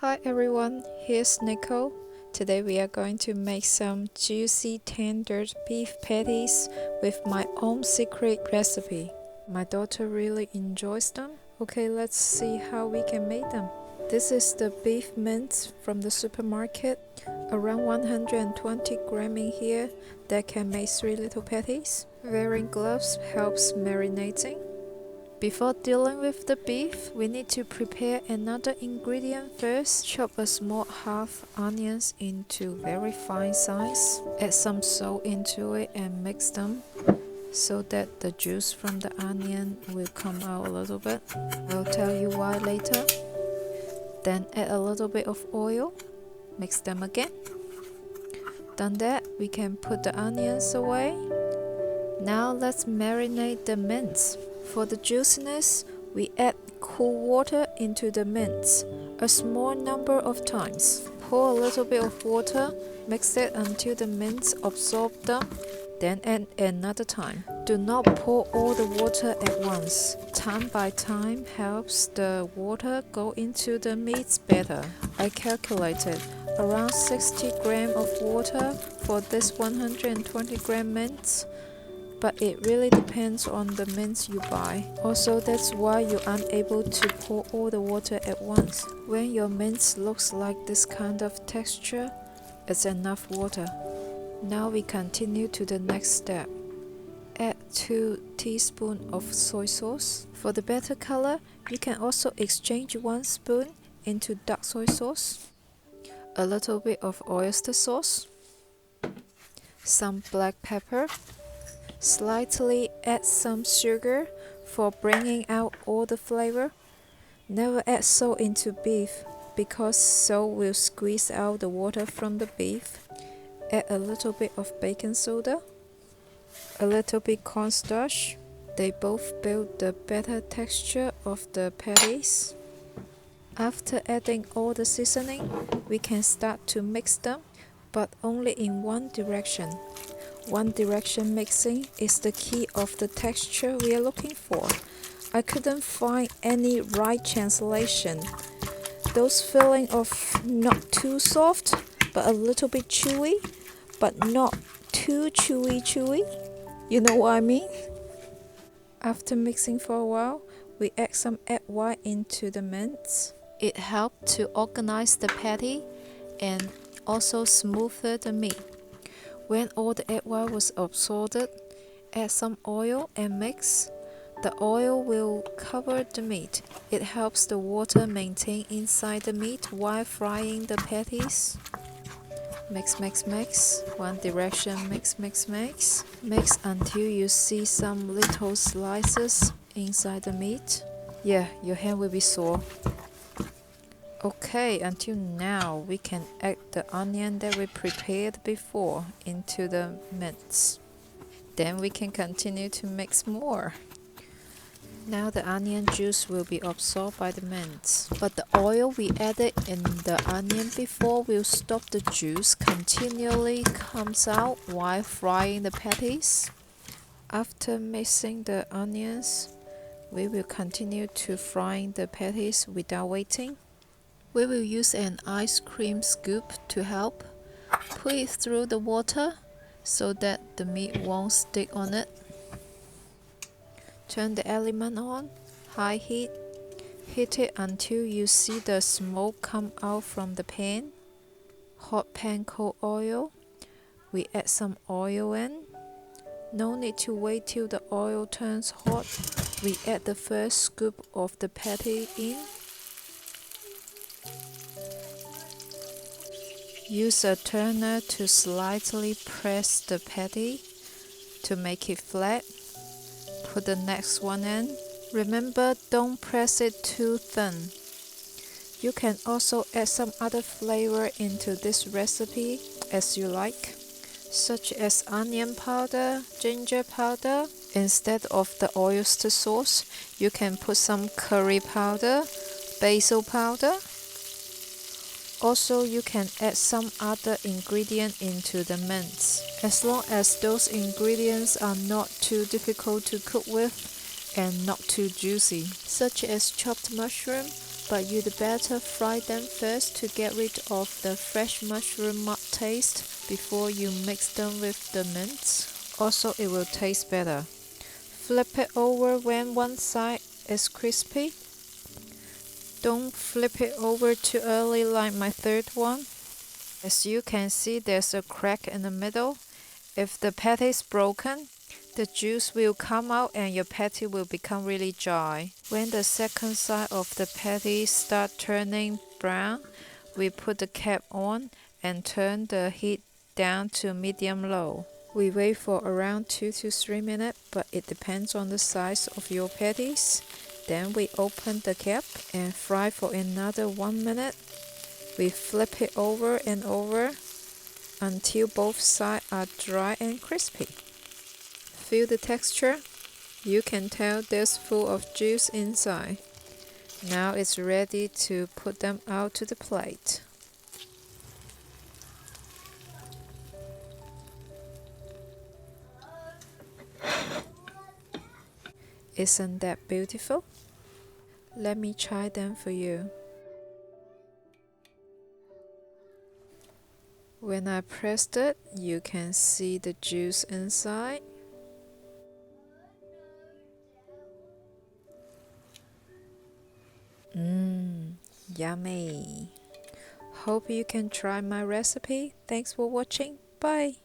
Hi everyone, here's Nicole. Today we are going to make some juicy tender beef patties with my own secret recipe. My daughter really enjoys them. Okay, let's see how we can make them. This is the beef mince from the supermarket. Around 120 grams in here that can make 3 little patties. Wearing gloves helps marinating. Before dealing with the beef, we need to prepare another ingredient first. Chop a small half onions into very fine size. Add some salt into it and mix them so that the juice from the onion will come out a little bit. I'll tell you why later. Then add a little bit of oil. Mix them again. Done that, we can put the onions away. Now let's marinate the mince. For the juiciness, we add cool water into the mince a small number of times. Pour a little bit of water, mix it until the mince absorbs them, then add another time. Do not pour all the water at once. Time by time helps the water go into the meats better. I calculated around 60 grams of water for this 120 gram mince. But it really depends on the mince you buy. Also, that's why you aren't able to pour all the water at once. When your mince looks like this kind of texture, it's enough water. Now we continue to the next step. Add 2 teaspoons of soy sauce. For the better color, you can also exchange 1 spoon into dark soy sauce. A little bit of oyster sauce. Some black pepper. Slightly add some sugar for bringing out all the flavor. Never add salt into beef because salt will squeeze out the water from the beef. Add a little bit of baking soda, a little bit cornstarch. They both build the better texture of the patties. After adding all the seasoning, we can start to mix them, but only in one direction. One direction mixing is the key of the texture we are looking for. I couldn't find any right translation. Those feeling of not too soft, but a little bit chewy, but not too chewy. You know what I mean? After mixing for a while, we add some egg white into the mince. It helped to organize the patty and also smoother the meat. When all the egg white was absorbed, add some oil and mix. The oil will cover the meat. It helps the water maintain inside the meat while frying the patties. Mix. One direction, mix. Mix until you see some little slices inside the meat. Yeah, your hand will be sore. Okay, until now we can add the onion that we prepared before into the mince. Then we can continue to mix more. Now the onion juice will be absorbed by the mince, but the oil we added in the onion before will stop the juice continually comes out while frying the patties. After mixing the onions, we will continue to frying the patties without waiting. We will use an ice cream scoop to help. Put it through the water so that the meat won't stick on it. Turn the element on, high heat. Heat it until you see the smoke come out from the pan. Hot pan cold oil. We add some oil in. No need to wait till the oil turns hot. We add the first scoop of the patty in. Use a turner to slightly press the patty to make it flat. Put the next one in. Remember, don't press it too thin. You can also add some other flavor into this recipe as you like, such as onion powder, ginger powder. Instead of the oyster sauce, you can put some curry powder, basil powder. Also, you can add some other ingredient into the mince, as long as those ingredients are not too difficult to cook with and not too juicy, such as chopped mushroom, but you'd better fry them first to get rid of the fresh mushroom taste before you mix them with the mince. Also, it will taste better. Flip it over when one side is crispy. Don't flip it over too early like my third one. As you can see, there's a crack in the middle. If the patty is broken, the juice will come out and your patty will become really dry. When the second side of the patty starts turning brown, we put the cap on and turn the heat down to medium-low. We wait for around 2 to 3 minutes, but it depends on the size of your patties. Then we open the cap and fry for another 1 minute. We flip it over and over until both sides are dry and crispy. Feel the texture? You can tell there's full of juice inside. Now it's ready to put them out to the plate. Isn't that beautiful? Let me try them for you. When I pressed it, you can see the juice inside. Yummy! Hope you can try my recipe. Thanks for watching. Bye!